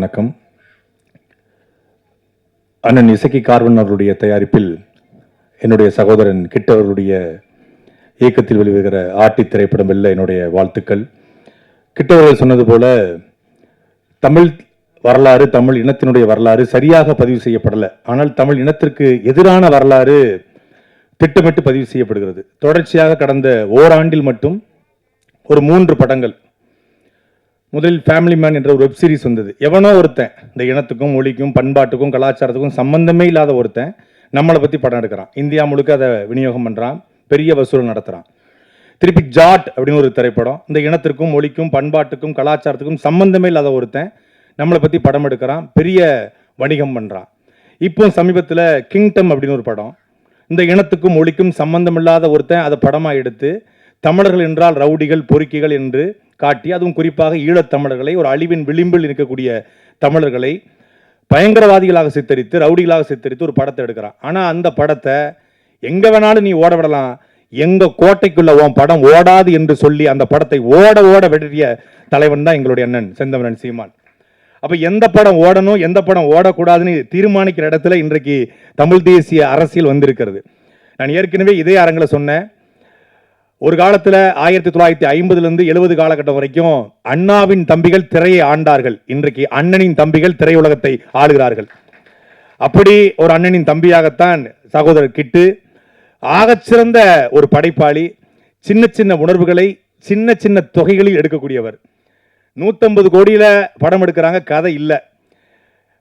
வணக்கம். அண்ணன் இசக்கி கார்வன் அவருடைய தயாரிப்பில் என்னுடைய சகோதரன் கிட் அவர்களுடைய இயக்கத்தில் வெளிவருகிற ஆர்டி திரைப்படம் வெல்ல என்னுடைய வாழ்த்துக்கள். கிட் அவர்கள் சொன்னது போல தமிழ் வரலாறு, தமிழ் இனத்தினுடைய வரலாறு சரியாக பதிவு செய்யப்படலை. ஆனால் தமிழ் இனத்திற்கு எதிரான வரலாறு திட்டமிட்டு பதிவு செய்யப்படுகிறது. தொடர்ச்சியாக கடந்த ஓராண்டில் மட்டும் ஒரு 3 படங்கள். முதலில் ஃபேமிலி மேன் என்ற ஒரு வெப் சீரிஸ் வந்தது. எவனோ ஒருத்தன் இந்த இனத்துக்கும் மொழிக்கும் பண்பாட்டுக்கும் கலாச்சாரத்துக்கும் சம்பந்தமே இல்லாத ஒருத்தன் நம்மளை பற்றி படம் எடுக்கிறான். இந்தியா முழுக்க அதை விநியோகம் பண்ணுறான், பெரிய வசூல் நடத்துகிறான். திருப்பி ஜாட் அப்படின்னு ஒரு திரைப்படம், இந்த இனத்திற்கும் மொழிக்கும் பண்பாட்டுக்கும் கலாச்சாரத்துக்கும் சம்பந்தமே இல்லாத ஒருத்தன் நம்மளை பற்றி படம் எடுக்கிறான், பெரிய வணிகம் பண்ணுறான். இப்போ சமீபத்தில் கிங்டம் அப்படின்னு ஒரு படம், இந்த இனத்துக்கும் மொழிக்கும் சம்பந்தம் இல்லாத ஒருத்தன் அதை படமாக எடுத்து தமிழர்கள் என்றால் ரவுடிகள் பொறுக்கிகள் என்று காட்டி, அதுவும் குறிப்பாக ஈழத்தமிழர்களை, ஒரு அழிவின் விளிம்பில் இருக்கக்கூடிய தமிழர்களை பயங்கரவாதிகளாக சித்தரித்து, ரவுடிகளாக சித்தரித்து ஒரு படத்தை எடுக்கிறான். ஆனால் அந்த படத்தை எங்கே வேணாலும் நீ ஓட விடலாம், எங்கள் கோட்டைக்குள்ள உன் படம் ஓடாது என்று சொல்லி அந்த படத்தை ஓட ஓட வெற்றிய தலைவன் தான் எங்களுடைய அண்ணன் செந்தமிழன் சீமான். அப்போ எந்த படம் ஓடணும், எந்த படம் ஓடக்கூடாதுன்னு தீர்மானிக்கிற இடத்துல இன்றைக்கு தமிழ் தேசிய அரசியல் வந்திருக்கிறது. நான் ஏற்கனவே இதே அரங்கில் சொன்னேன், ஒரு காலத்தில் 1950 70 காலகட்டம் வரைக்கும் அண்ணாவின் தம்பிகள் திரையை ஆண்டார்கள். இன்றைக்கு அண்ணனின் தம்பிகள் திரையுலகத்தை ஆளுகிறார்கள். அப்படி ஒரு அண்ணனின் தம்பியாகத்தான் சகோதரர் கிட்டு ஆகச்சிறந்த ஒரு படைப்பாளி. சின்ன சின்ன உணர்வுகளை சின்ன சின்ன தொகைகளில் எடுக்கக்கூடியவர். 150 கோடியில் படம் எடுக்கிறாங்க, கதை இல்லை.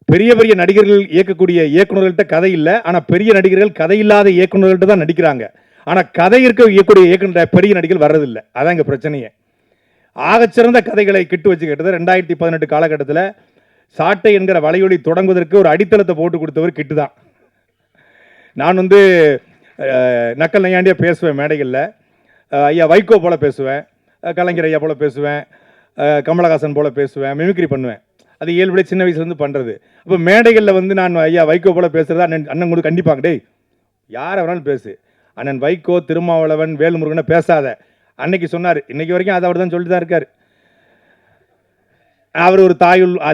பெரிய பெரிய நடிகர்கள் இயக்கக்கூடிய இயக்குநர்கள்ட்ட கதை இல்லை, ஆனால் பெரிய நடிகர்கள் கதை இல்லாத இயக்குநர்கள்ட்ட தான் நடிக்கிறாங்க. ஆனால் கதை இருக்க இயக்கூடிய இயக்குனர் பெரிய நடிகர்கள் வர்றதில்லை. அதான் இங்கே பிரச்சனையே. ஆகச்சிறந்த கதைகளை கிட்டு வச்சுக்கிட்டது 2018 காலகட்டத்தில் சாட்டை என்கிற வலையொலி தொடங்குவதற்கு ஒரு அடித்தளத்தை போட்டு கொடுத்தவர் கிட்டு தான். நான் நக்கல் நையாண்டியாக பேசுவேன் மேடைகளில். ஐயா வைகோ போல் பேசுவேன், கலைஞர் ஐயா போல் பேசுவேன், கமலஹாசன் போல் பேசுவேன், மிமிக்ரி பண்ணுவேன். அது இயல்புடைய சின்ன வயசுலேருந்து பண்ணுறது. அப்போ மேடைகளில் நான் ஐயா வைகோ போல் பேசுகிறதா அண்ணன் கூட கண்டிப்பாங்க, டேய் யாரை வேணாலும் பேசு, அண்ணன் வைகோ, திருமாவளவன், வேல்முருகனை பேசாத. அன்னைக்கு சொன்னார், இன்னைக்கு வரைக்கும் அதை அவர் தான் சொல்லிட்டு தான் இருக்கார். அவர் ஒரு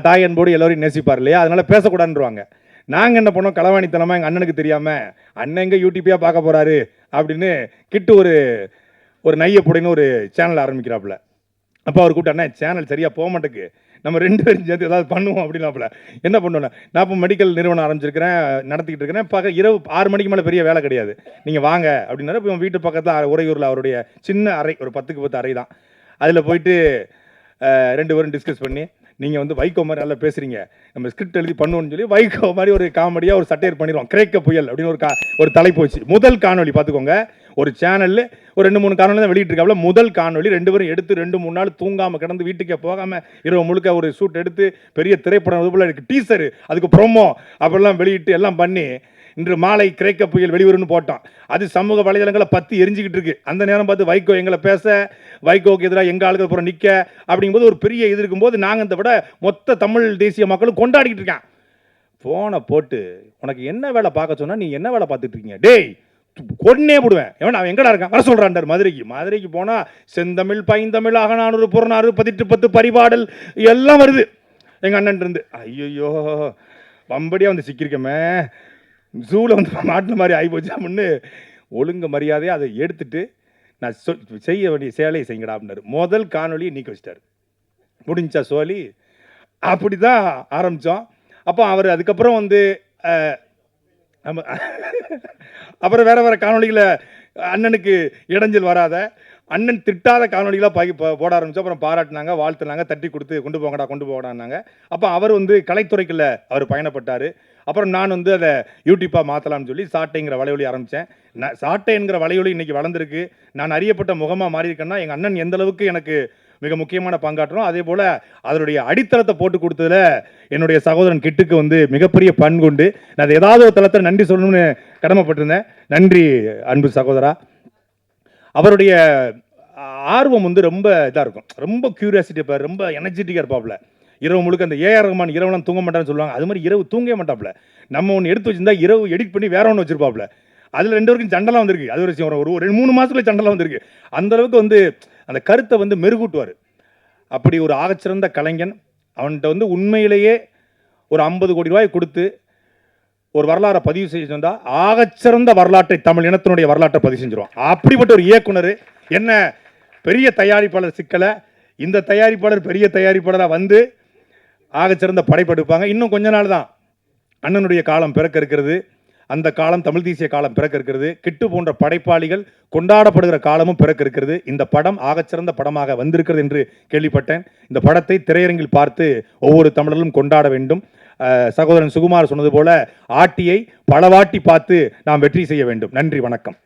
தாய் அன்போடு எல்லோரையும் நேசிப்பார் இல்லையா, அதனால பேசக்கூடாதுன்றாங்க. நாங்கள் என்ன பண்ணோம், களவாணித்தனமாக எங்கள் அண்ணனுக்கு தெரியாமல் அண்ணன் எங்கே யூடியூப்பியாக பார்க்க போகிறாரு அப்படின்னு கிட்டு ஒரு நையப்புடைன்னு ஒரு சேனல் ஆரம்பிக்கிறாப்புல. அப்போ அவர் கூப்பிட்டு, அண்ணன் சேனல் சரியாக போக மாட்டேக்கு, நம்ம 2 பேரும் சேர்ந்து ஏதாவது பண்ணுவோம் அப்படின்னாப்புல. என்ன பண்ணுவோம், நான் இப்போ மெடிக்கல் நிறுவனம் ஆரம்பிச்சிருக்கிறேன், நடத்திக்கிட்டு இருக்கிறேன். இரவு 6 மணிக்கு மேலே பெரிய வேலை கிடையாது, நீங்கள் வாங்க அப்படின்னாரு. இப்போ வீட்டு பக்கத்தில் உறையூரில் அவருடைய சின்ன அறை, ஒரு 10க்கு 10 அறை தான். அதில் போயிட்டு 2 பேரும் டிஸ்கஸ் பண்ணி, நீங்கள் வைகோ மாதிரி நல்லா பேசுகிறீங்க, நம்ம ஸ்கிரிப்ட் எழுதி பண்ணுவோன்னு சொல்லி வைகோ மாதிரி ஒரு காமெடியாக ஒரு சட்டையர் பண்ணிடுவோம். கிரேக்க புயல் அப்படின்னு ஒரு தலைப்பு வச்சு முதல் காணொலி பார்த்துக்கோங்க. ஒரு சேனலில் ஒரு 2-3 காணொலி தான் வெளியிட்டிருக்காப்புல. முதல் காணொலி 2 பேரும் எடுத்து 2-3 நாள் தூங்காமல் கிடந்து வீட்டுக்கே போகாமல் இரவு முழுக்க ஒரு ஷூட் எடுத்து பெரிய திரைப்படம் இது போல் டீசரு, அதுக்கு ப்ரோமோ அப்படிலாம் வெளியிட்டு எல்லாம் பண்ணி இன்று மாலை கிரேக்க புயல் வெளிவரும்னு போட்டோம். அது சமூக வலைதளங்களை பற்றி எரிஞ்சிக்கிட்டு இருக்கு. அந்த நேரம் பார்த்து வைகோ எங்களை பேச, வைகோக்கு எதிராக எங்கள் ஆளுகள் புறம் நிற்க அப்படிங்கும்போது ஒரு பெரிய இது இருக்கும்போது நாங்கள் இந்த விட மொத்த தமிழ் தேசிய மக்களும் கொண்டாடிக்கிட்டு இருக்கேன். ஃபோனை போட்டு, உனக்கு என்ன வேலை பார்க்க சொன்னால் நீ என்ன வேலை பார்த்துட்டு இருக்கீங்க, டேய் கொன்னே போடுவேன், எவன் அவன் எங்கடா இருக்கான் வர சொல்கிறான்டார். மதுரைக்கு போனால் செந்தமிழ், பைந்தமிழ், அகநானூறு, புறநாறு, 18 பரிபாடல் எல்லாம் வருது எங்கள் அண்ணன் இருந்து. ஐயோ வம்படியாக சிக்கிருக்கமே, ஜூவில் மாட்டின மாதிரி ஆகிப்போச்சு அப்படின்னு ஒழுங்கு மரியாதையாக அதை எடுத்துட்டு நான் செய்ய வேண்டிய சேலையை செய்யுங்கடா அப்படின்னாரு. முதல் காணொலியை நீக்கி வச்சிட்டார். முடிஞ்சா சோழி அப்படி தான் ஆரம்பித்தோம். அப்போ அவர் அதுக்கப்புறம் அப்புறம் வேறு காணொலிகளை அண்ணனுக்கு இடைஞ்சல் வராத, அண்ணன் திட்டாத காணொலிகளாக போட ஆரம்பித்தோம். அப்புறம் பாராட்டினாங்க, வாழ்த்துனாங்க, தட்டி கொடுத்து கொண்டு போங்கடான்னாங்க. அப்போ அவர் கலைத்துறைக்குள்ள அவர் பயணப்பட்டார். அப்புறம் நான் அதை யூடியூப்பாக மாற்றலாம்னு சொல்லி சாட்டைங்கிற வலையொலி ஆரம்பித்தேன். சாட்டை என்கிற வலையொலி இன்றைக்கி வளர்ந்துருக்கு. நான் அறியப்பட்ட முகமாக மாறியிருக்கேன்னா எங்கள் அண்ணன் எந்த அளவுக்கு எனக்கு மிக முக்கியமான பங்காற்றும். அதே போல் அதனுடைய அடித்தளத்தை போட்டு கொடுத்ததில் என்னுடைய சகோதரன் கிட்டுக்கு மிகப்பெரிய பண்புண்டு. நான் அது ஏதாவது ஒரு தளத்தில் நன்றி சொல்லணும்னு கடமைப்பட்டிருந்தேன். நன்றி அன்பு சகோதரா. அவருடைய ஆர்வம் ரொம்ப இதாக இருக்கும், ரொம்ப கியூரியாசிட்டி இருப்பார், ரொம்ப எனர்ஜெட்டிக்காக இருப்பாப்புல. இரவு முழுக்க அந்த ஏஆர் ரஹ்மான் இரவுலாம் தூங்க மாட்டான்னு சொல்லுவாங்க, அது மாதிரி இரவு தூங்கவே மாட்டாப்புல. நம்ம ஒன்று எடுத்து வச்சிருந்தா இரவு எடிட் பண்ணி வேற ஒன்று வச்சிருப்பாப்புல. அதில் 2 பேருக்கும் சண்டெல்லாம் வந்திருக்கு. அது ஒரு 2-3 மாதத்துல சண்டெல்லாம் வந்திருக்கு. அந்தளவுக்கு அந்த கருத்தை மெருகூட்டுவார். அப்படி ஒரு ஆகச்சிறந்த கலைஞன். அவன்கிட்ட உண்மையிலேயே ஒரு 50 கோடி ரூபாய் கொடுத்து ஒரு வரலாறை பதிவு செஞ்சு வந்தா ஆகச்சிறந்த வரலாற்றை தமிழ் இனத்தினுடைய வரலாற்றை பதிவு செஞ்சிருவோம். அப்படிப்பட்ட ஒரு இயக்குனர் என்ன பெரிய தயாரிப்பாளர் சிக்கலை இந்த தயாரிப்பாளர் பெரிய தயாரிப்பாளராக வந்து ஆகச்சிறந்த படைப்பெடுப்பாங்க. இன்னும் கொஞ்ச நாள் தான் அண்ணனுடைய காலம் பிறக்க இருக்கிறது. அந்த காலம் தமிழ் தேசிய காலம் பிறக்க இருக்கிறது. கிட்டு போன்ற படைப்பாளிகள் கொண்டாடப்படுகிற காலமும் பிறக்க இருக்கிறது. இந்த படம் ஆகச்சிறந்த படமாக வந்திருக்கிறது என்று கேள்விப்பட்டேன். இந்த படத்தை திரையரங்கில் பார்த்து ஒவ்வொரு தமிழர்களும் கொண்டாட வேண்டும். சகோதரன் சுகுமார் சொன்னது போல ஆட்டியை பலவாட்டி பார்த்து நாம் வெற்றி செய்ய வேண்டும். நன்றி, வணக்கம்.